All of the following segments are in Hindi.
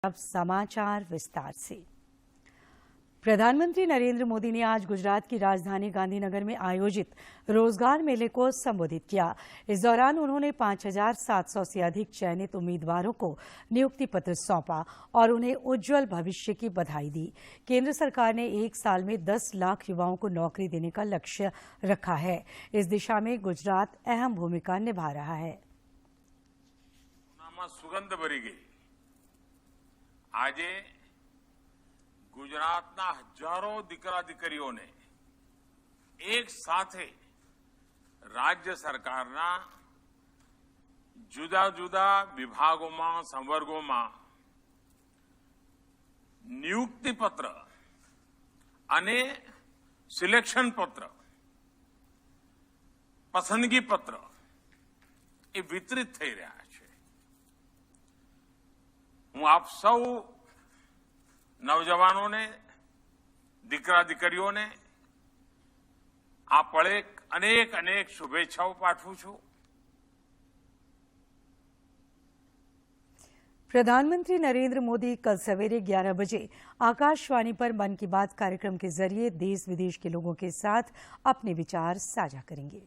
अब समाचार विस्तार से। प्रधानमंत्री नरेंद्र मोदी ने आज गुजरात की राजधानी गांधीनगर में आयोजित रोजगार मेले को संबोधित किया। इस दौरान उन्होंने 5,700 से अधिक चयनित उम्मीदवारों को नियुक्ति पत्र सौंपा और उन्हें उज्जवल भविष्य की बधाई दी। केंद्र सरकार ने एक साल में 10 लाख युवाओं को नौकरी देने का लक्ष्य रखा है। इस दिशा में गुजरात अहम भूमिका निभा रहा है। सुगंध भरी गई। આજે ગુજરાતના હજારો દીકરા દીકરીઓને એક સાથે રાજ્ય સરકારના જુદા જુદા વિભાગોમાં સંવર્ગોમાં નિયુક્તિ પત્ર અને સિલેક્શન પત્ર પસંદગી પત્ર એ વિતરિત થઈ રહ્યા છે। હું આપ સૌ નવજવાનોને દીકરા દીકરીઓને આ પળે અનેક અનેક શુભેચ્છાઓ પાઠવું છું। प्रधानमंत्री नरेंद्र मोदी कल सवेरे 11 बजे आकाशवाणी पर मन की बात कार्यक्रम के जरिए देश विदेश के लोगों के साथ अपने विचार साझा करेंगे।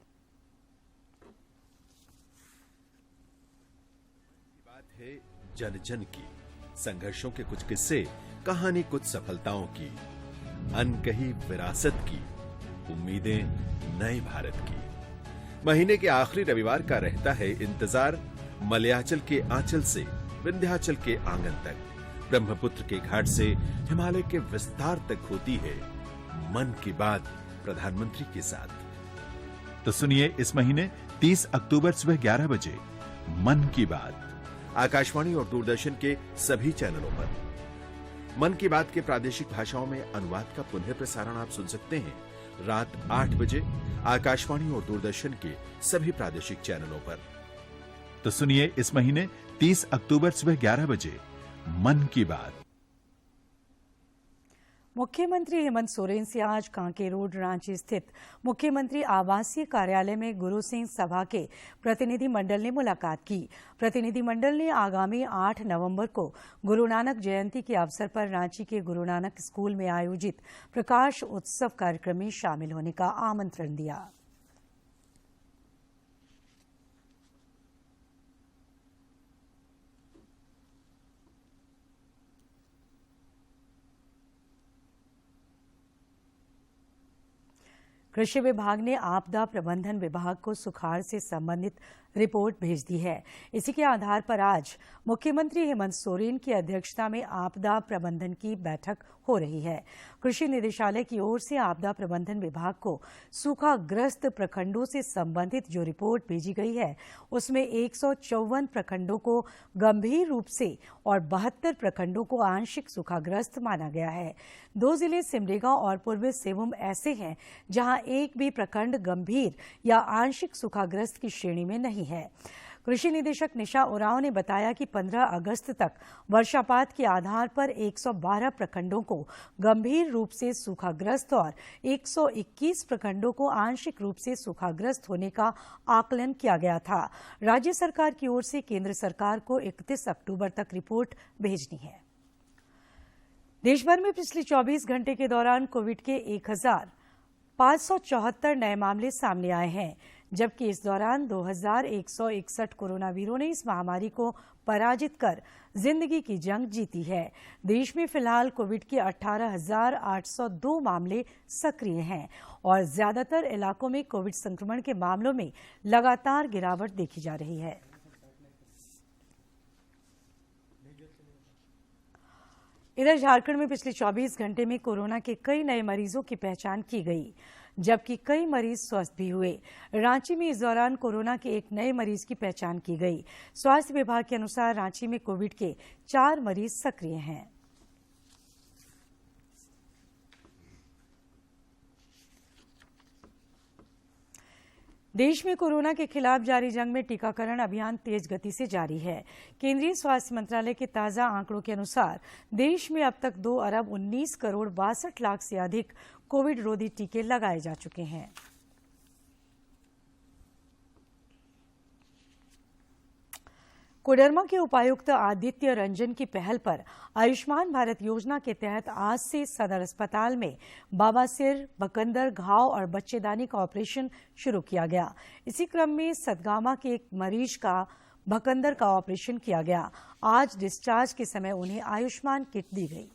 बात है जन जन की, संघर्षों के कुछ किस्से, कहानी कुछ सफलताओं की, अनकही विरासत की, उम्मीदें नए भारत की। महीने के आखिरी रविवार का रहता है इंतजार। मलयाचल के आंचल से विंध्याचल के आंगन तक, ब्रह्मपुत्र के घाट से हिमालय के विस्तार तक होती है मन की बात प्रधानमंत्री के साथ। तो सुनिए इस महीने 30 अक्टूबर सुबह 11 बजे मन की बात आकाशवाणी और दूरदर्शन के सभी चैनलों पर। मन की बात के प्रादेशिक भाषाओं में अनुवाद का पुनः प्रसारण आप सुन सकते हैं रात 8 बजे आकाशवाणी और दूरदर्शन के सभी प्रादेशिक चैनलों पर। तो सुनिए इस महीने 30 अक्टूबर सुबह 11 बजे मन की बात। मुख्यमंत्री हेमंत सोरेन से आज कांके रोड रांची स्थित मुख्यमंत्री आवासीय कार्यालय में गुरु सिंह सभा के प्रतिनिधि मंडल ने मुलाकात की। प्रतिनिधि मंडल ने आगामी 8 नवंबर को गुरु नानक जयंती के अवसर पर रांची के गुरु नानक स्कूल में आयोजित प्रकाश उत्सव कार्यक्रम में शामिल होने का आमंत्रण दिया। कृषि विभाग ने आपदा प्रबंधन विभाग को सुखाड़ से संबंधित रिपोर्ट भेज दी है। इसी के आधार पर आज मुख्यमंत्री हेमंत सोरेन की अध्यक्षता में आपदा प्रबंधन की बैठक हो रही है। कृषि निदेशालय की ओर से आपदा प्रबंधन विभाग को सूखाग्रस्त प्रखंडों से संबंधित जो रिपोर्ट भेजी गई है उसमें 154 प्रखंडों को गंभीर रूप से और 72 प्रखंडों को आंशिक सूखाग्रस्त माना गया है। 2 जिले सिमडेगा और पूर्वी सिंहभूम ऐसे हैं जहां एक भी प्रखंड गंभीर या आंशिक सूखाग्रस्त की श्रेणी में नहीं है। कृषि निदेशक निशा उरांव ने बताया कि 15 अगस्त तक वर्षापात के आधार पर 112 प्रखंडों को गंभीर रूप से सूखाग्रस्त और 121 प्रखंडों को आंशिक रूप से सूखाग्रस्त होने का आकलन किया गया था। राज्य सरकार की ओर से केंद्र सरकार को 31 अक्टूबर तक रिपोर्ट भेजनी है। देश भर में पिछले 24 घंटे के दौरान कोविड के 1,574 नए मामले सामने आए हैं, जबकि इस दौरान 2,161 कोरोना वीरों ने इस महामारी को पराजित कर जिंदगी की जंग जीती है। देश में फिलहाल कोविड के 18,802 मामले सक्रिय हैं और ज्यादातर इलाकों में कोविड संक्रमण के मामलों में लगातार गिरावट देखी जा रही है। इधर झारखंड में पिछले 24 घंटे में कोरोना के कई नए मरीजों की पहचान की गई, जबकि कई मरीज स्वस्थ भी हुए। रांची में इस दौरान कोरोना के एक नए मरीज की पहचान की गई। स्वास्थ्य विभाग के अनुसार रांची में कोविड के 4 मरीज सक्रिय हैं। देश में कोरोना के खिलाफ जारी जंग में टीकाकरण अभियान तेज गति से जारी है। केंद्रीय स्वास्थ्य मंत्रालय के ताजा आंकड़ों के अनुसार देश में अब तक 2 अरब 19 करोड़ 62 लाख से अधिक कोविड रोधी टीके लगाए जा चुके हैं। कोडरमा के उपायुक्त आदित्य रंजन की पहल पर आयुष्मान भारत योजना के तहत आज से सदर अस्पताल में बवासीर, बकंदर, घाव और बच्चेदानी का ऑपरेशन शुरू किया गया। इसी क्रम में सतगामा के एक मरीज का बकंदर का ऑपरेशन किया गया। आज डिस्चार्ज के समय उन्हें आयुष्मान किट दी गई।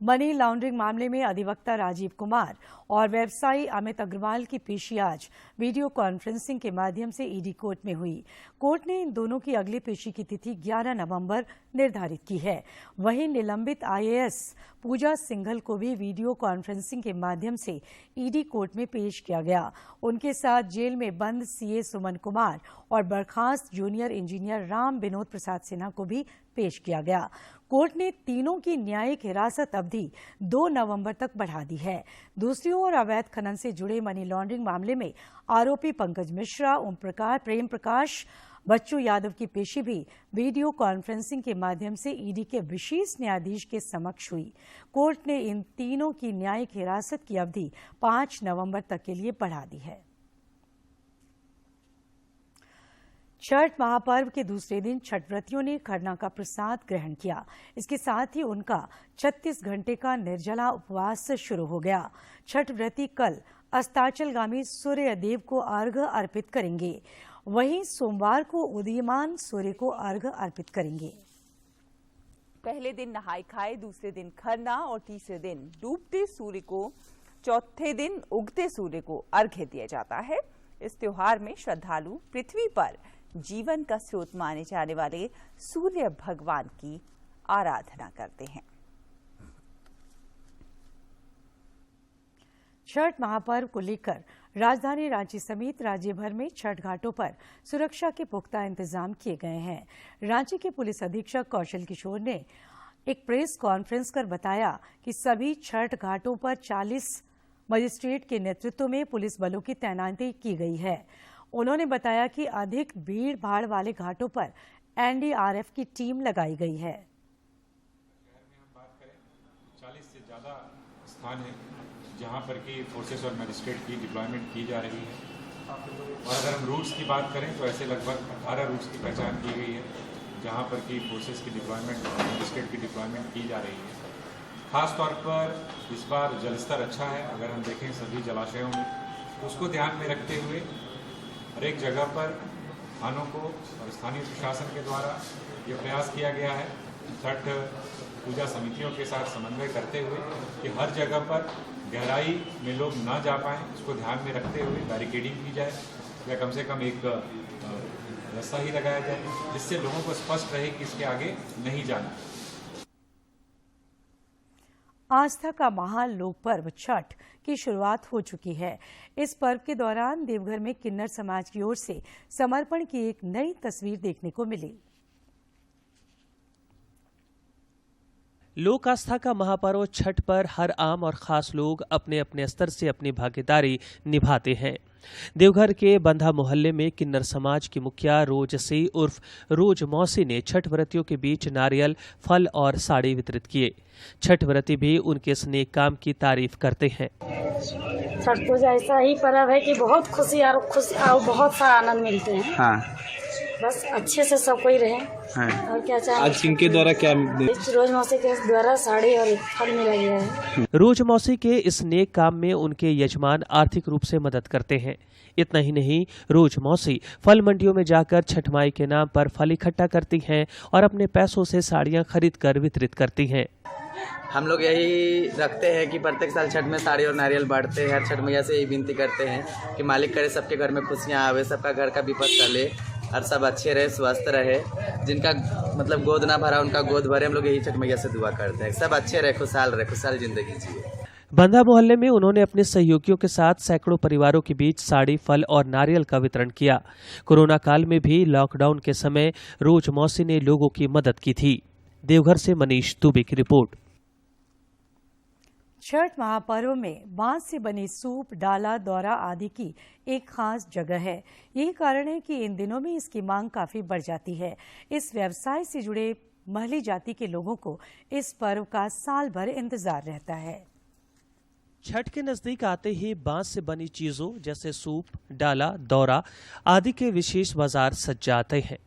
मनी लॉन्ड्रिंग मामले में अधिवक्ता राजीव कुमार और व्यवसायी अमित अग्रवाल की पेशी आज वीडियो कॉन्फ्रेंसिंग के माध्यम से ईडी कोर्ट में हुई। कोर्ट ने इन दोनों की अगली पेशी की तिथि 11 नवंबर निर्धारित की है। वहीं निलंबित आईएएस पूजा सिंघल को भी वीडियो कॉन्फ्रेंसिंग के माध्यम से ईडी कोर्ट में पेश किया गया। उनके साथ जेल में बंद सीए सुमन कुमार और बर्खास्त जूनियर इंजीनियर राम विनोद प्रसाद सिन्हा को भी पेश किया गया। कोर्ट ने तीनों की न्यायिक हिरासत अवधि 2 नवंबर तक बढ़ा दी है। दूसरी ओर अवैध खनन से जुड़े मनी लॉन्ड्रिंग मामले में आरोपी पंकज मिश्रा, ओम प्रकाश, प्रेम प्रकाश, बच्चू यादव की पेशी भी वीडियो कॉन्फ्रेंसिंग के माध्यम से ईडी के विशेष न्यायाधीश के समक्ष हुई। कोर्ट ने इन तीनों की न्यायिक हिरासत की अवधि 5 नवंबर तक के लिए बढ़ा दी है। छठ महापर्व के दूसरे दिन छठ व्रतियों ने खरना का प्रसाद ग्रहण किया। इसके साथ ही उनका 36 घंटे का निर्जला उपवास शुरू हो गया। छठ व्रती कल अस्ताचलगामी सूर्य देव को अर्घ्य अर्पित करेंगे। वहीं सोमवार को उदीयमान सूर्य को अर्घ्य अर्पित करेंगे। पहले दिन नहाय खाए, दूसरे दिन खरना और तीसरे दिन डूबते सूर्य को, चौथे दिन उगते सूर्य को अर्घ्य दिया जाता है। इस त्योहार में श्रद्धालु पृथ्वी पर जीवन का स्रोत माने जाने वाले सूर्य भगवान की आराधना करते हैं। छठ महापर्व को लेकर राजधानी रांची समेत राज्य भर में छठ घाटों पर सुरक्षा के पुख्ता इंतजाम किए गए हैं। रांची के पुलिस अधीक्षक कौशल किशोर ने एक प्रेस कॉन्फ्रेंस कर बताया कि सभी छठ घाटों पर 40 मजिस्ट्रेट के नेतृत्व में पुलिस बलों की तैनाती की गई है। उन्होंने बताया कि अधिक भीड़ भाड़ वाले घाटों पर एनडीआरएफ की टीम लगाई गई है। शहर में हम बात करें 40 से ज़्यादा स्थान है जहां पर की फोर्सेस और मजिस्ट्रेट की डिप्लॉयमेंट की जा रही है। और अगर हम रूट्स की बात करें तो ऐसे लगभग 18 रूट्स की पहचान की गई है जहां पर की फोर्सेस की डिप्लॉयमेंट और मजिस्ट्रेट की डिप्लॉयमेंट की जा रही है। खास तौर पर इस बार जलस्तर अच्छा है। अगर हम देखें सभी जलाशयों में तो उसको ध्यान में रखते हुए हर एक जगह पर थानों को और स्थानीय प्रशासन के द्वारा ये प्रयास किया गया है छठ पूजा समितियों के साथ समन्वय करते हुए कि हर जगह पर गहराई में लोग ना जा पाएं, इसको ध्यान में रखते हुए बैरिकेडिंग की जाए या कम से कम एक रास्ता ही लगाया जाए जिससे लोगों को स्पष्ट रहे कि इसके आगे नहीं जाना। आस्था का महान लोक पर्व छठ की शुरुआत हो चुकी है। इस पर्व के दौरान देवघर में किन्नर समाज की ओर से समर्पण की एक नई तस्वीर देखने को मिली। लोक आस्था का महापर्व छठ पर हर आम और खास लोग अपने अपने स्तर से अपनी भागीदारी निभाते हैं। देवघर के बंधा मोहल्ले में किन्नर समाज की मुखिया रोजसी उर्फ रोज मौसी ने छठ व्रतियों के बीच नारियल, फल और साड़ी वितरित किए। छठ व्रती भी उनके इस नेक काम की तारीफ करते हैं। छठ पूजा ऐसा ही पर्व है कि बहुत खुशी और बहुत सा आनंद मिलते हैं। हाँ। बस अच्छे से सब कोई रहे। हाँ। और क्या चाहिए। आज किनके द्वारा क्या रोज मौसी के द्वारा साड़ी और फल मिला गया है। रोज मौसी के इस नेक काम में उनके यजमान आर्थिक रूप से मदद करते हैं। इतना ही नहीं, रोज मौसी फल मंडियों में जाकर छठ माई के नाम पर फल इकट्ठा करती हैं और अपने पैसों से साड़ियां खरीद कर वितरित करती हैं। हम लोग यही रखते हैं कि प्रत्येक साल छठ में साड़ी और नारियल बांटते हैं। हर छठ मैया से यही विनती करते हैं कि मालिक करे सबके घर में खुशियाँ आवे, सबका घर का विपद टले और सब अच्छे रहे, स्वस्थ रहे। जिनका मतलब गोद ना भरा उनका गोद भरे। हम लोग यही छठ मैया से दुआ करते हैं, सब अच्छे रहे, खुशहाल जिंदगी जिए। बंधा मोहल्ले में उन्होंने अपने सहयोगियों के साथ सैकड़ों परिवारों के बीच साड़ी, फल और नारियल का वितरण किया। कोरोना काल में भी लॉकडाउन के समय रोज मौसी ने लोगों की मदद की थी। देवघर से मनीष दुबे की रिपोर्ट। छठ महापर्व में बांस से बनी सूप, डाला, दौरा आदि की एक खास जगह है। यही कारण है कि इन दिनों में इसकी मांग काफी बढ़ जाती है। इस व्यवसाय से जुड़े महली जाति के लोगों को इस पर्व का साल भर इंतजार रहता है। छठ के नजदीक आते ही बांस से बनी चीजों जैसे सूप, डाला, दौरा आदि के विशेष बाजार सज जाते हैं।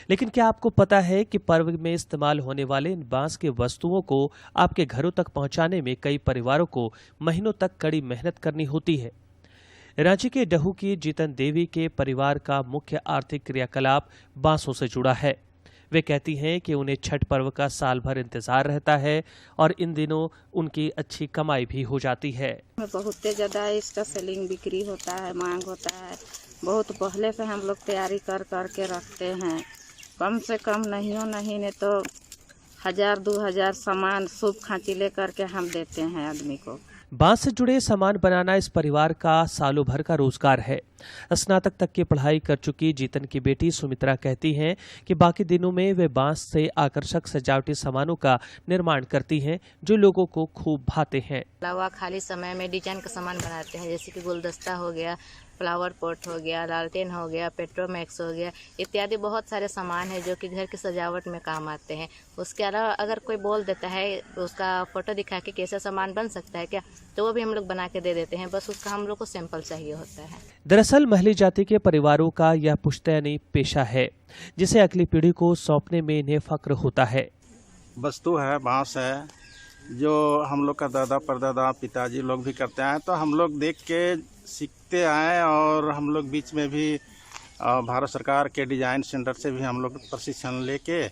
लेकिन क्या आपको पता है कि पर्व में इस्तेमाल होने वाले इन बांस के वस्तुओं को आपके घरों तक पहुंचाने में कई परिवारों को महीनों तक कड़ी मेहनत करनी होती है। रांची के डहू की जीतन देवी के परिवार का मुख्य आर्थिक क्रियाकलाप बांसों से जुड़ा है। वे कहती हैं कि उन्हें छठ पर्व का साल भर इंतजार रहता है और इन दिनों उनकी अच्छी कमाई भी हो जाती है। बहुत ज़्यादा इसका सेलिंग बिक्री होता है, मांग होता है। बहुत पहले से हम लोग तैयारी कर के रखते हैं। कम से कम नहीं तो 1000-2000 सामान सूप खांची लेकर के हम देते हैं आदमी को। बांस से जुड़े सामान बनाना इस परिवार का सालों भर का रोजगार है। स्नातक तक की पढ़ाई कर चुकी जीतन की बेटी सुमित्रा कहती हैं कि बाकी दिनों में वे बांस से आकर्षक सजावटी सामानों का निर्माण करती हैं जो लोगों को खूब भाते हैं। अलावा खाली समय में डिजाइन का सामान बनाते हैं, जैसे कि गुलदस्ता हो गया, फ्लावर पॉट हो गया, लालटेन हो गया, पेट्रोमैक्स हो गया, इत्यादि बहुत सारे सामान है जो कि घर की सजावट में काम आते हैं। उसके अलावा अगर कोई बोल देता है उसका फोटो दिखा के कैसा सामान बन सकता है क्या, तो वो भी हम लोग बना के दे देते हैं। बस उसका हम लोग को सैंपल चाहिए होता है। दरअसल महली जाति के परिवारों का यह पुश्तैनी पेशा है जिसे अगली पीढ़ी को सौंपने में इन्हें फक्र होता है। वस्तु है, बांस है, जो हम लोग का दादा परदादा पिताजी लोग भी करते आए, तो हम लोग देख के सीखते आए। और हम लोग बीच में भी भारत सरकार के डिज़ाइन सेंटर से भी हम लोग प्रशिक्षण लेके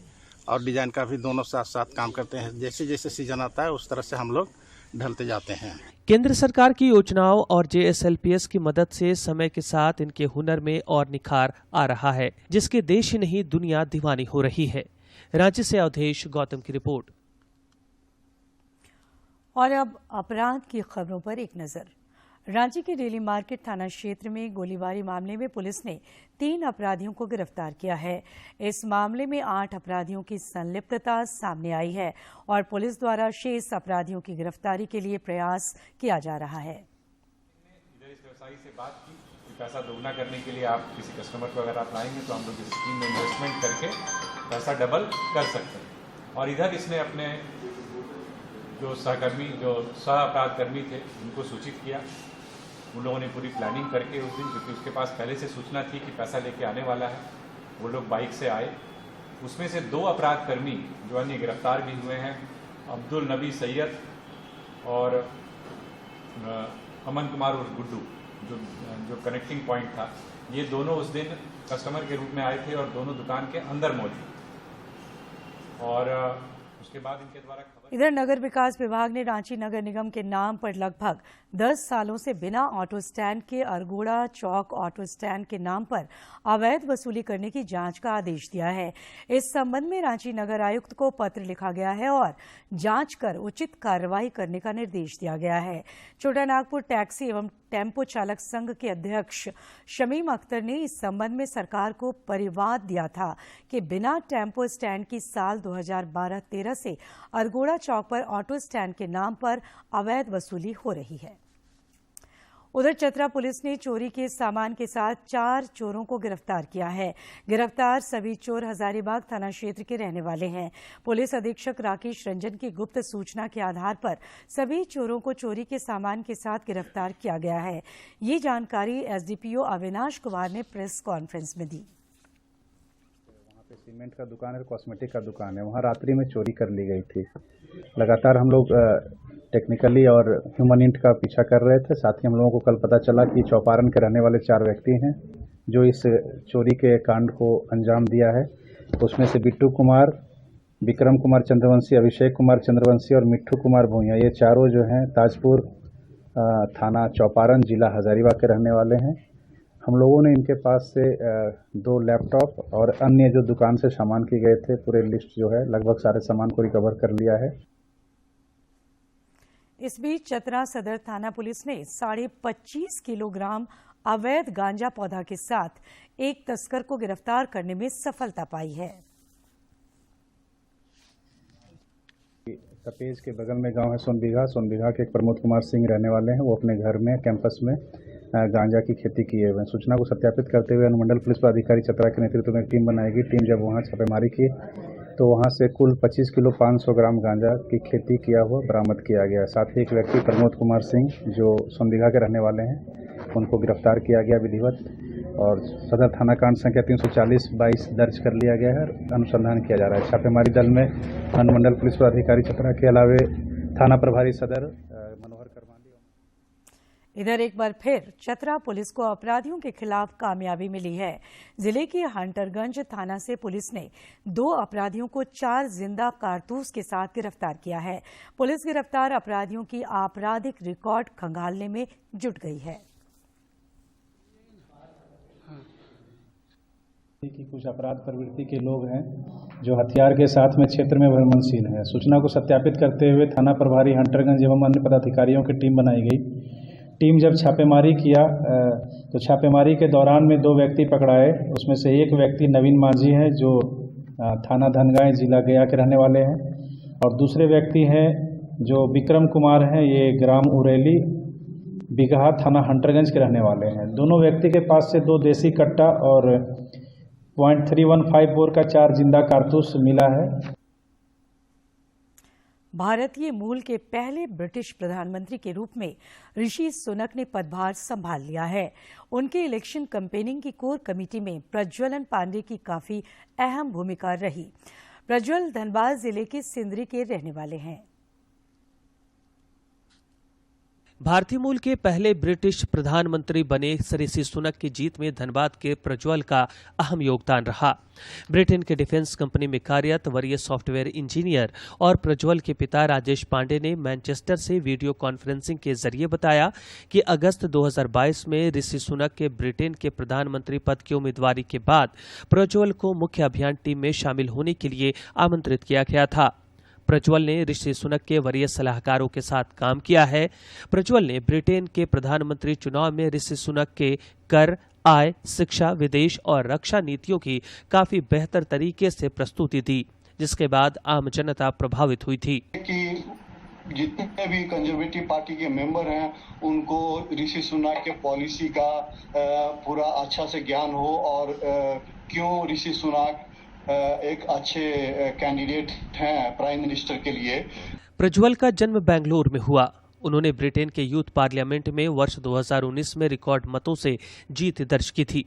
और डिज़ाइन का भी दोनों साथ साथ काम करते हैं। जैसे जैसे सीजन आता है उस तरह से हम लोग ढलते जाते हैं। केंद्र सरकार की योजनाओं और JSLPS की मदद से समय के साथ इनके हुनर में और निखार आ रहा है, जिसके देश ही नहीं दुनिया दीवानी हो रही है। रांची से अवधेश गौतम की रिपोर्ट। और अब अपराध की खबरों पर एक नजर। रांची के डेली मार्केट थाना क्षेत्र में गोलीबारी मामले में पुलिस ने 3 अपराधियों को गिरफ्तार किया है। इस मामले में 8 अपराधियों की संलिप्तता सामने आई है और पुलिस द्वारा शेष अपराधियों की गिरफ्तारी के लिए प्रयास किया जा रहा है। इधर इस व्यवसायी से बात की कि पैसा दोगुना करने के लिए आप किसी कस्टमर को अगर आप लाएंगे तो हम लोग इस स्कीम में इन्वेस्टमेंट करके पैसा डबल कर सकते हैं। और इधर इसने अपने जो सहकर्मी, जो सह अपराध कर्मी थे, उनको सूचित किया। उन लोगों ने पूरी प्लानिंग करके उस दिन, क्योंकि उसके पास पहले से सूचना थी कि पैसा लेके आने वाला है, वो लोग बाइक से आए। उसमें से 2 अपराध कर्मी जो अन्य गिरफ्तार भी हुए हैं, अब्दुल नबी सैयद और अमन कुमार उर्फ गुड्डू, जो कनेक्टिंग पॉइंट था, ये दोनों उस दिन कस्टमर के रूप में आए थे और दोनों दुकान के अंदर मौजूद। और उसके बाद इनके द्वारा इधर नगर विकास विभाग ने रांची नगर निगम के नाम पर लगभग 10 सालों से बिना ऑटो स्टैंड के अरगोड़ा चौक ऑटो स्टैंड के नाम पर अवैध वसूली करने की जांच का आदेश दिया है। इस संबंध में रांची नगर आयुक्त को पत्र लिखा गया है और जांच कर उचित कार्रवाई करने का निर्देश दिया गया है। छोटा नागपुर टैक्सी एवं टेम्पो चालक संघ के अध्यक्ष शमीम अख्तर ने इस संबंध में सरकार को परिवाद दिया था कि बिना टेम्पो स्टैंड की साल 2012-13 से अरगोड़ा चौक पर ऑटो स्टैंड के नाम पर अवैध वसूली हो रही है। उधर चतरा पुलिस ने चोरी के सामान के साथ 4 चोरों को गिरफ्तार किया है। गिरफ्तार सभी चोर हजारीबाग थाना क्षेत्र के रहने वाले हैं। पुलिस अधीक्षक राकेश रंजन की गुप्त सूचना के आधार पर सभी चोरों को चोरी के सामान के साथ गिरफ्तार किया गया है। ये जानकारी एसडीपीओ अविनाश कुमार ने प्रेस कॉन्फ्रेंस में दी। वहाँ पे सीमेंट का दुकान है, कॉस्मेटिक का दुकान है, वहाँ रात्रि में चोरी कर ली गई थी। लगातार हम लोग टेक्निकली और ह्यूमन इंट का पीछा कर रहे थे। साथ ही हम लोगों को कल पता चला कि चौपारण के रहने वाले 4 व्यक्ति हैं जो इस चोरी के कांड को अंजाम दिया है। उसमें से बिट्टू कुमार, विक्रम कुमार चंद्रवंशी, अभिषेक कुमार चंद्रवंशी और मिट्ठू कुमार भूइया, ये चारों जो हैं ताजपुर थाना चौपारण जिला हजारीबाग के रहने वाले हैं। हम लोगों ने इनके पास से 2 लैपटॉप और अन्य जो दुकान से सामान किए गए थे, पूरे लिस्ट जो है लगभग सारे सामान को रिकवर कर लिया है। इस बीच चतरा सदर थाना पुलिस ने 25.5 किलोग्राम अवैध गांजा पौधा के साथ एक तस्कर को गिरफ्तार करने में सफलता पाई है। तपेज के बगल में गांव है सोनबिघा के एक प्रमोद कुमार सिंह रहने वाले हैं। वो अपने घर में कैंपस में गांजा की खेती किए हुए हैं। सूचना को सत्यापित करते हुए अनुमंडल पुलिस पदाधिकारी चतरा के नेतृत्व में एक टीम बनाई गई। टीम जब वहां छापेमारी की तो वहाँ से कुल 25 किलो 500 ग्राम गांजा की खेती किया हुआ बरामद किया गया। साथ ही एक व्यक्ति प्रमोद कुमार सिंह जो सोमदीघा के रहने वाले हैं, उनको गिरफ्तार किया गया विधिवत, और सदर थाना कांड संख्या 340/22 दर्ज कर लिया गया है। अनुसंधान किया जा रहा है। छापेमारी दल में अनुमंडल पुलिस पदाधिकारी चतरा के अलावे थाना प्रभारी सदर मनोहर करमाली। इधर एक बार फिर चतरा पुलिस को अपराधियों के खिलाफ कामयाबी मिली है। जिले के हंटरगंज थाना से पुलिस ने 2 अपराधियों को 4 जिंदा कारतूस के साथ गिरफ्तार किया है। पुलिस गिरफ्तार अपराधियों की आपराधिक रिकॉर्ड खंगालने में जुट गई है। कि कुछ अपराध प्रवृत्ति के लोग हैं जो हथियार के साथ में क्षेत्र में भ्रमणशील हैं। सूचना को सत्यापित करते हुए थाना प्रभारी हंटरगंज एवं अन्य पदाधिकारियों की टीम बनाई गई। टीम जब छापेमारी किया तो छापेमारी के दौरान में 2 व्यक्ति पकड़ाए। उसमें से एक व्यक्ति नवीन माझी है जो थाना धनगांव जिला गया के रहने वाले हैं, और दूसरे व्यक्ति हैं जो विक्रम कुमार हैं, ये ग्राम उरेली बिगहा थाना हंटरगंज के रहने वाले हैं। दोनों व्यक्ति के पास से 2 देसी कट्टा और .3154 का 4 जिंदा कारतूस मिला है। भारतीय मूल के पहले ब्रिटिश प्रधानमंत्री के रूप में ऋषि सुनक ने पदभार संभाल लिया है। उनके इलेक्शन कैंपेनिंग की कोर कमेटी में प्रज्वलन पांडे की काफी अहम भूमिका रही। प्रज्वल धनबाद जिले के सिंदरी के रहने वाले हैं। भारतीय मूल के पहले ब्रिटिश प्रधानमंत्री बने ऋषि सुनक की जीत में धनबाद के प्रज्वल का अहम योगदान रहा। ब्रिटेन के डिफेंस कंपनी में कार्यरत वरीय सॉफ्टवेयर इंजीनियर और प्रज्वल के पिता राजेश पांडे ने मैनचेस्टर से वीडियो कॉन्फ्रेंसिंग के जरिए बताया कि अगस्त 2022 में ऋषि सुनक के ब्रिटेन के प्रधानमंत्री पद की उम्मीदवारी के बाद प्रज्वल को मुख्य अभियान टीम में शामिल होने के लिए आमंत्रित किया गया था। प्रज्वल ने ऋषि सुनक के वरीय सलाहकारों के साथ काम किया है। प्रज्वल ने ब्रिटेन के प्रधानमंत्री चुनाव में ऋषि सुनक के कर, आय, शिक्षा, विदेश और रक्षा नीतियों की काफी बेहतर तरीके से प्रस्तुति दी, जिसके बाद आम जनता प्रभावित हुई थी कि जितने भी कंजर्वेटिव पार्टी के मेंबर हैं उनको ऋषि सुनक के पॉलिसी का पूरा अच्छा से ज्ञान हो और क्यों ऋषि सुनक एक अच्छे कैंडिडेट हैं प्राइम मिनिस्टर के लिए। प्रज्वल का जन्म बेंगलुरु में हुआ। उन्होंने ब्रिटेन के यूथ पार्लियामेंट में वर्ष 2019 में रिकॉर्ड मतों से जीत दर्ज की थी।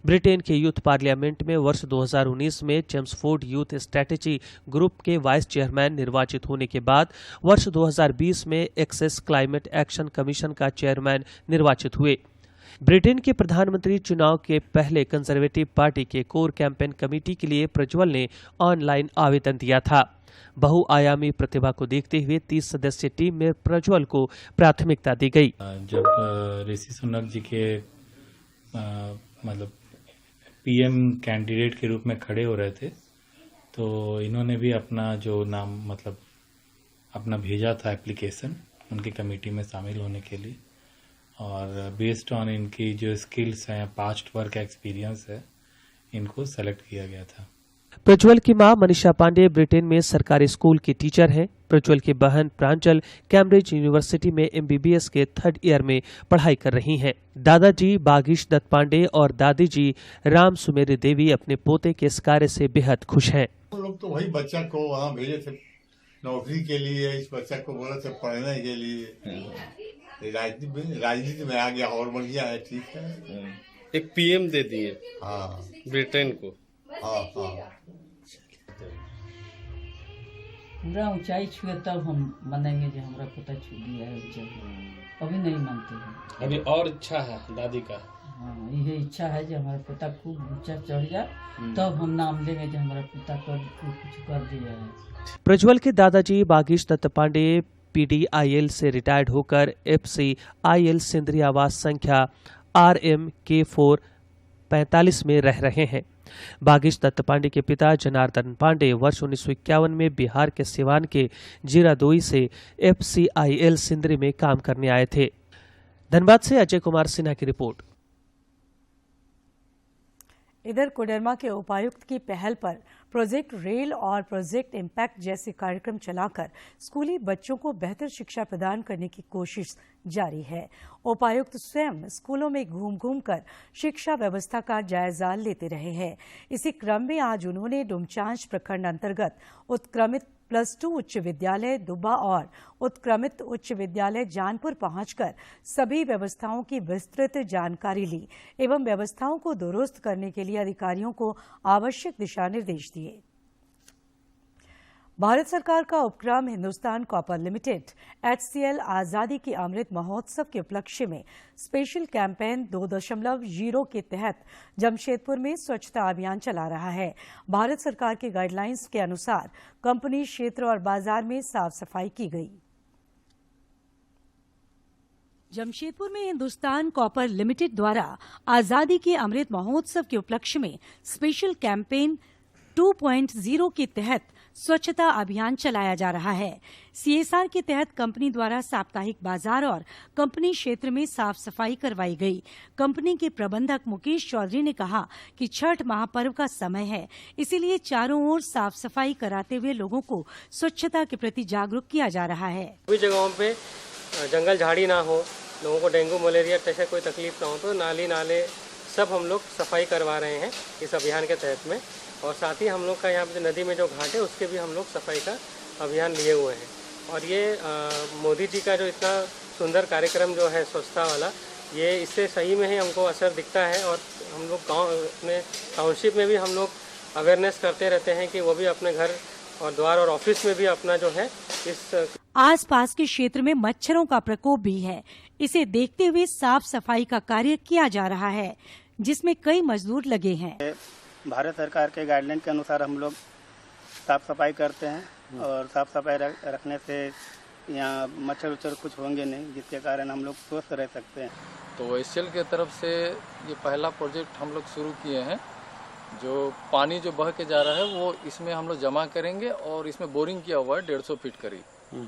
ब्रिटेन के यूथ पार्लियामेंट में वर्ष 2019 में चेम्सफोर्ड यूथ स्ट्रेटेजी ग्रुप के वाइस चेयरमैन निर्वाचित होने के बाद वर्ष 2020 में एक्सेस क्लाइमेट एक्शन कमीशन का चेयरमैन निर्वाचित हुए। ब्रिटेन के प्रधानमंत्री चुनाव के पहले कंजर्वेटिव पार्टी के कोर कैंपेन कमेटी के लिए प्रज्वल ने ऑनलाइन आवेदन दिया था। बहुआयामी प्रतिभा को देखते हुए 30 सदस्यीय टीम में प्रज्वल को प्राथमिकता दी गई। जब ऋषि सुनक जी के मतलब पीएम कैंडिडेट के रूप में खड़े हो रहे थे तो इन्होंने भी अपना जो नाम मतलब अपना भेजा था एप्लीकेशन उनकी कमेटी में शामिल होने के लिए, और बेस्ड ऑन इनकी जो स्किल्स हैं, पास्ट वर्क एक्सपीरियंस है, इनको सेलेक्ट किया गया था। प्रज्वल की मां मनीषा पांडे ब्रिटेन में सरकारी स्कूल की टीचर हैं। प्रज्वल की बहन प्रांजल कैम्ब्रिज यूनिवर्सिटी में MBBS के 3rd ईयर में पढ़ाई कर रही हैं। दादाजी बागीश दत्त पांडे और दादी जी राम सुमेरी देवी अपने पोते के इस कार्य से बेहद खुश हैं। हम लोग तो वही बच्चा को वहाँ भेजे थे नौकरी के लिए, इस बच्चा को बोला था पढ़ने के लिए। राजनीति में आ गया और बढ़िया है, ठीक है। एक PM दे दिए हाँ ब्रिटेन को। हाँ पूरा ऊंचाई छुए तब हम मानेंगे जो हमारा पोता छू दिया है ऊंचाई। अभी नहीं मानते हैं। अभी और इच्छा है दादी का। हाँ, यही इच्छा है जो हमारा पोता खूब ऊंचा चढ़ जाए तब हम नाम लेंगे जो हमारा पोता कुछ कर दिया है। प्रज्वल के दादाजी बागीश दत्त पांडे PDIL से रिटायर्ड होकर FCIL सिंदरी आवास संख्या RMK4 45 में रह रहे हैं। बागीश दत्त पांडे के पिता जनार्दन पांडे वर्ष 1951 में बिहार के सिवान के जीरादोई से FCIL सिंदरी में काम करने आए थे। धनबाद से अजय कुमार सिन्हा की रिपोर्ट। इधर कोडरमा के उपायुक्त की पहल पर प्रोजेक्ट रेल और प्रोजेक्ट इम्पैक्ट जैसे कार्यक्रम चलाकर स्कूली बच्चों को बेहतर शिक्षा प्रदान करने की कोशिश जारी है। उपायुक्त स्वयं स्कूलों में घूम कर शिक्षा व्यवस्था का जायजा लेते रहे हैं। इसी क्रम में आज उन्होंने डुमचांच प्रखंड अंतर्गत उत्क्रमित +2 उच्च विद्यालय दुब्बा और उत्क्रमित उच्च विद्यालय जानपुर पहुंचकर सभी व्यवस्थाओं की विस्तृत जानकारी ली एवं व्यवस्थाओं को दुरुस्त करने के लिए अधिकारियों को आवश्यक दिशा निर्देश दिए। भारत सरकार का उपक्रम हिंदुस्तान कॉपर लिमिटेड HCL आजादी की अमृत महोत्सव के उपलक्ष्य में स्पेशल कैंपेन 2.0 के तहत जमशेदपुर में स्वच्छता अभियान चला रहा है। भारत सरकार के गाइडलाइंस के अनुसार कंपनी क्षेत्र और बाजार में साफ सफाई की गई। जमशेदपुर में हिंदुस्तान कॉपर लिमिटेड द्वारा आजादी के अमृत महोत्सव के उपलक्ष्य में स्पेशल कैंपेन 2.0 के तहत स्वच्छता अभियान चलाया जा रहा है। CSR के तहत कंपनी द्वारा साप्ताहिक बाजार और कंपनी क्षेत्र में साफ सफाई करवाई गई। कंपनी के प्रबंधक मुकेश चौधरी ने कहा कि छठ महापर्व का समय है, इसीलिए चारों ओर साफ सफाई कराते हुए लोगों को स्वच्छता के प्रति जागरूक किया जा रहा है। सभी जगहों पे जंगल झाड़ी ना हो, लोगों को डेंगू मलेरिया जैसे कोई तकलीफ ना हो, तो नाली नाले सब हम लोग सफाई करवा रहे हैं इस अभियान के तहत में। और साथ ही हम लोग का यहाँ पे नदी में जो घाट है उसके भी हम लोग सफाई का अभियान लिए हुए हैं। और ये मोदी जी का जो इतना सुंदर कार्यक्रम जो है स्वच्छता वाला, ये इससे सही में ही हमको असर दिखता है। और हम लोग गाँव अपने टाउनशिप में भी हम लोग अवेयरनेस करते रहते हैं कि वो भी अपने घर और द्वार और ऑफिस में भी अपना जो है इस आसपास के क्षेत्र में मच्छरों का प्रकोप भी है। इसे देखते हुए साफ सफाई का कार्य किया जा रहा है, जिसमें कई मजदूर लगे हैं। भारत सरकार के गाइडलाइन के अनुसार हम लोग साफ सफाई करते हैं और साफ सफाई रखने से यहाँ मच्छर उच्छर कुछ होंगे नहीं, जिसके कारण हम लोग स्वस्थ रह सकते हैं। तो HCL के तरफ से ये पहला प्रोजेक्ट हम लोग शुरू किए हैं। जो पानी जो बह के जा रहा है वो इसमें हम लोग जमा करेंगे और इसमें बोरिंग किया हुआ है 150 फीट करीब।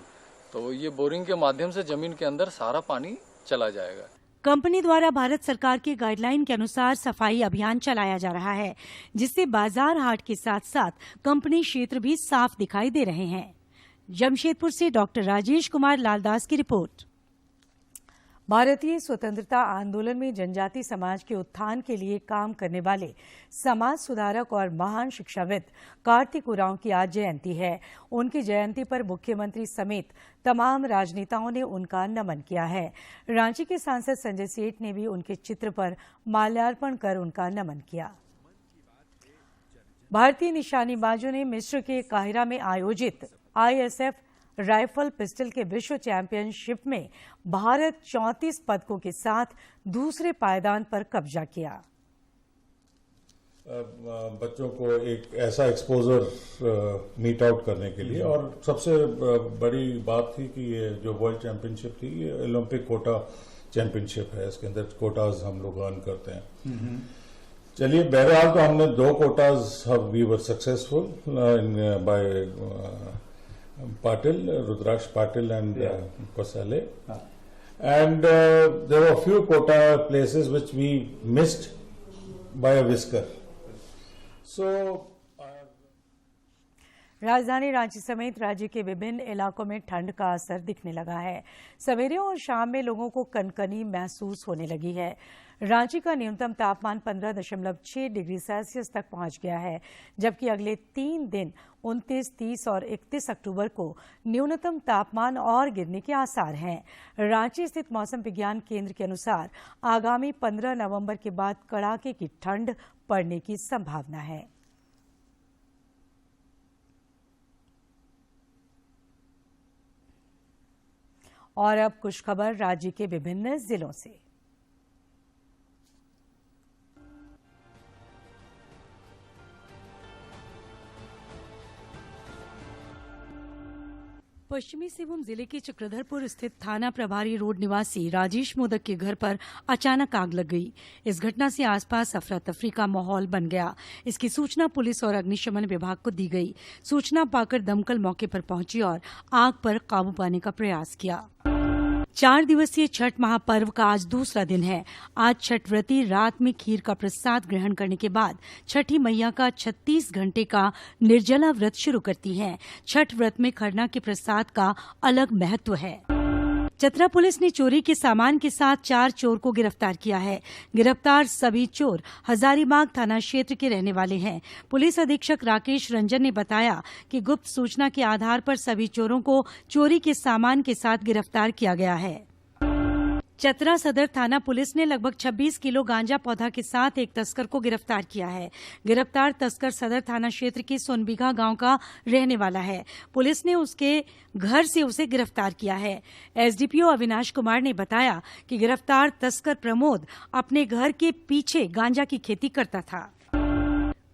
तो ये बोरिंग के माध्यम से जमीन के अंदर सारा पानी चला जाएगा। कंपनी द्वारा भारत सरकार के गाइडलाइन के अनुसार सफाई अभियान चलाया जा रहा है, जिससे बाजार हाट के साथ साथ कंपनी क्षेत्र भी साफ दिखाई दे रहे हैं। जमशेदपुर से डॉक्टर राजेश कुमार लालदास की रिपोर्ट। भारतीय स्वतंत्रता आंदोलन में जनजाति समाज के उत्थान के लिए काम करने वाले समाज सुधारक और महान शिक्षाविद कार्तिक उरांव की आज जयंती है। उनकी जयंती पर मुख्यमंत्री समेत तमाम राजनेताओं ने उनका नमन किया है। रांची के सांसद संजय सेठ ने भी उनके चित्र पर माल्यार्पण कर उनका नमन किया। भारतीय निशानेबाजों ने मिस्र के काहिरा में आयोजित ISF राइफल पिस्टल के विश्व चैंपियनशिप में भारत 34 पदकों के साथ दूसरे पायदान पर कब्जा किया। बच्चों को एक ऐसा एक्सपोजर मीट आउट करने के लिए, और सबसे बड़ी बात थी कि ये जो वर्ल्ड चैंपियनशिप थी ये ओलंपिक कोटा चैंपियनशिप है। इसके अंदर कोटाज हम लोग अर्न करते हैं। चलिए, बहरहाल तो हमने 2 quotas we were successful by Patil, Rudraksh Patil and Kosale. And there were a few quota places which we missed by a whisker. So, राजधानी रांची समेत राज्य के विभिन्न इलाकों में ठंड का असर दिखने लगा है। सवेरे और शाम में लोगों को कनकनी महसूस होने लगी है। रांची का न्यूनतम तापमान 15.6 डिग्री सेल्सियस तक पहुंच गया है, जबकि अगले 3 दिन 29, 30 और 31 अक्टूबर को न्यूनतम तापमान और गिरने के आसार हैं। रांची स्थित मौसम विज्ञान केंद्र के अनुसार आगामी 15 नवंबर के बाद कड़ाके की ठंड पड़ने की संभावना है। और अब कुछ खबर राज्य के विभिन्न जिलों से। पश्चिमी सिंहभूम जिले के चक्रधरपुर स्थित थाना प्रभारी रोड निवासी राजेश मोदक के घर पर अचानक आग लग गई। इस घटना से आसपास अफरा तफरी का माहौल बन गया। इसकी सूचना पुलिस और अग्निशमन विभाग को दी गई। सूचना पाकर दमकल मौके पर पहुंची और आग पर काबू पाने का प्रयास किया। 4 दिवसीय छठ महापर्व का आज दूसरा दिन है। आज छठ व्रती रात में खीर का प्रसाद ग्रहण करने के बाद छठी मैया का 36 घंटे का निर्जला व्रत शुरू करती हैं। छठ व्रत में खरना के प्रसाद का अलग महत्व है। चतरा पुलिस ने चोरी के सामान के साथ 4 चोर को गिरफ्तार किया है। गिरफ्तार सभी चोर हजारीबाग थाना क्षेत्र के रहने वाले हैं। पुलिस अधीक्षक राकेश रंजन ने बताया कि गुप्त सूचना के आधार पर सभी चोरों को चोरी के सामान के साथ गिरफ्तार किया गया है। चतरा सदर थाना पुलिस ने लगभग 26 किलो गांजा पौधा के साथ एक तस्कर को गिरफ्तार किया है। गिरफ्तार तस्कर सदर थाना क्षेत्र के सोनबिघा गांव का रहने वाला है। पुलिस ने उसके घर से उसे गिरफ्तार किया है। एसडीपीओ अविनाश कुमार ने बताया कि गिरफ्तार तस्कर प्रमोद अपने घर के पीछे गांजा की खेती करता था।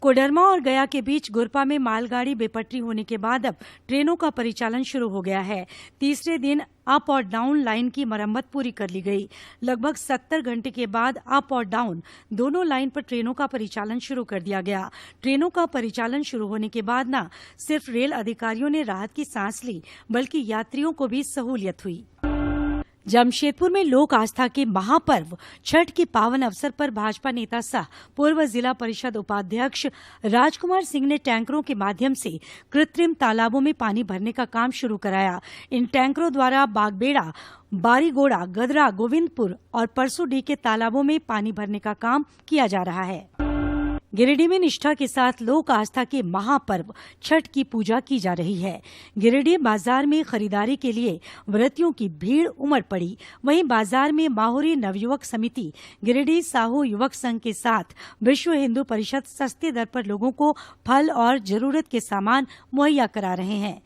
कोडरमा और गया के बीच गुरपा में मालगाड़ी बेपटरी होने के बाद अब ट्रेनों का परिचालन शुरू हो गया है। तीसरे दिन अप और डाउन लाइन की मरम्मत पूरी कर ली गई। लगभग 70 घंटे के बाद अप और डाउन दोनों लाइन पर ट्रेनों का परिचालन शुरू कर दिया गया। ट्रेनों का परिचालन शुरू होने के बाद न सिर्फ रेल अधिकारियों ने राहत की सांस ली, बल्कि यात्रियों को भी सहूलियत हुई। जमशेदपुर में लोक आस्था के महापर्व छठ के पावन अवसर पर भाजपा नेता सह पूर्व जिला परिषद उपाध्यक्ष राजकुमार सिंह ने टैंकरों के माध्यम से कृत्रिम तालाबों में पानी भरने का काम शुरू कराया। इन टैंकरों द्वारा बागबेड़ा, बारीगोड़ा, गदरा, गोविंदपुर और परसुडी के तालाबों में पानी भरने का काम किया जा रहा है। गिरिडीह में निष्ठा के साथ लोक आस्था के महापर्व छठ की पूजा की जा रही है। गिरिडीह बाजार में खरीदारी के लिए व्रतियों की भीड़ उमड़ पड़ी। वहीं बाजार में माहुरी नवयुवक समिति, गिरिडीह साहू युवक संघ के साथ विश्व हिंदू परिषद सस्ते दर पर लोगों को फल और जरूरत के सामान मुहैया करा रहे हैं।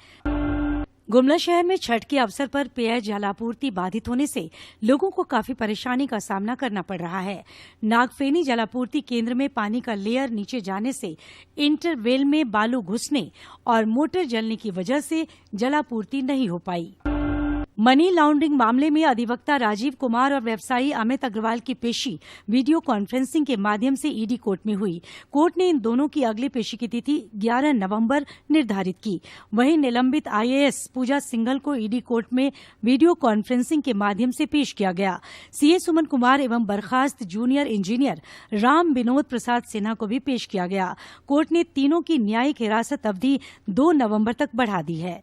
गुमला शहर में छठ के अवसर पर पेय जलापूर्ति बाधित होने से लोगों को काफी परेशानी का सामना करना पड़ रहा है। नागफेनी जलापूर्ति केंद्र में पानी का लेयर नीचे जाने से इंटरवेल में बालू घुसने और मोटर जलने की वजह से जलापूर्ति नहीं हो पाई। मनी लॉन्ड्रिंग मामले में अधिवक्ता राजीव कुमार और व्यवसायी अमित अग्रवाल की पेशी वीडियो कॉन्फ्रेंसिंग के माध्यम से ईडी कोर्ट में हुई। कोर्ट ने इन दोनों की अगली पेशी की तिथि 11 नवंबर निर्धारित की। वहीं निलंबित आईएएस पूजा सिंघल को ईडी कोर्ट में वीडियो कॉन्फ्रेंसिंग के माध्यम से पेश किया गया। सीए सुमन कुमार एवं बर्खास्त जूनियर इंजीनियर राम विनोद प्रसाद सिन्हा को भी पेश किया गया। कोर्ट ने तीनों की न्यायिक हिरासत अवधि 2 नवंबर तक बढ़ा दी है।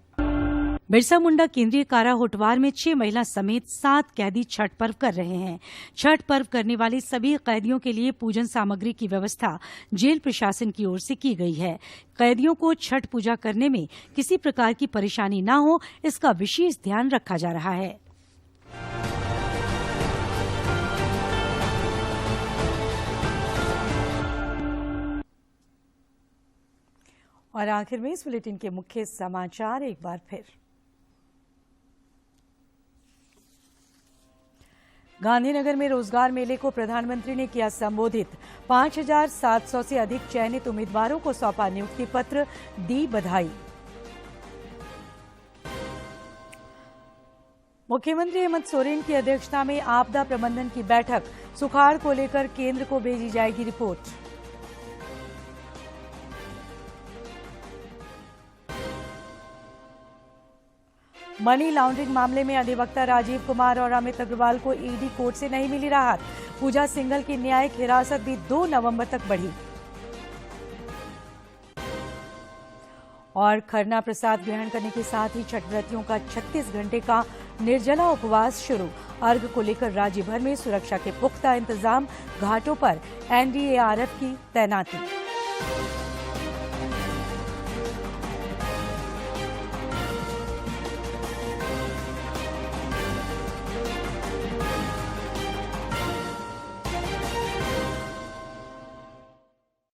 बिरसा मुंडा केंद्रीय कारा होटवार में 6 महिला समेत 7 कैदी छठ पर्व कर रहे हैं। छठ पर्व करने वाले सभी कैदियों के लिए पूजन सामग्री की व्यवस्था जेल प्रशासन की ओर से की गई है। कैदियों को छठ पूजा करने में किसी प्रकार की परेशानी न हो, इसका विशेष ध्यान रखा जा रहा है। और आखिर में इस बुलेटिन के मुख्य समाचार एक बार फिर। गांधीनगर में रोजगार मेले को प्रधानमंत्री ने किया संबोधित। 5,700 से अधिक चयनित उम्मीदवारों को सौंपा नियुक्ति पत्र, दी बधाई। मुख्यमंत्री हेमंत सोरेन की अध्यक्षता में आपदा प्रबंधन की बैठक, सुखाड़ को लेकर केंद्र को भेजी जाएगी रिपोर्ट। मनी लॉन्ड्रिंग मामले में अधिवक्ता राजीव कुमार और अमित अग्रवाल को ईडी कोर्ट से नहीं मिली राहत। पूजा सिंघल की न्यायिक हिरासत भी 2 नवंबर तक बढ़ी। और खरना प्रसाद ग्रहण करने के साथ ही छठ व्रतियों का 36 घंटे का निर्जला उपवास शुरू। अर्घ को लेकर राज्य भर में सुरक्षा के पुख्ता इंतजाम, घाटों पर एनडीआरएफ की तैनाती।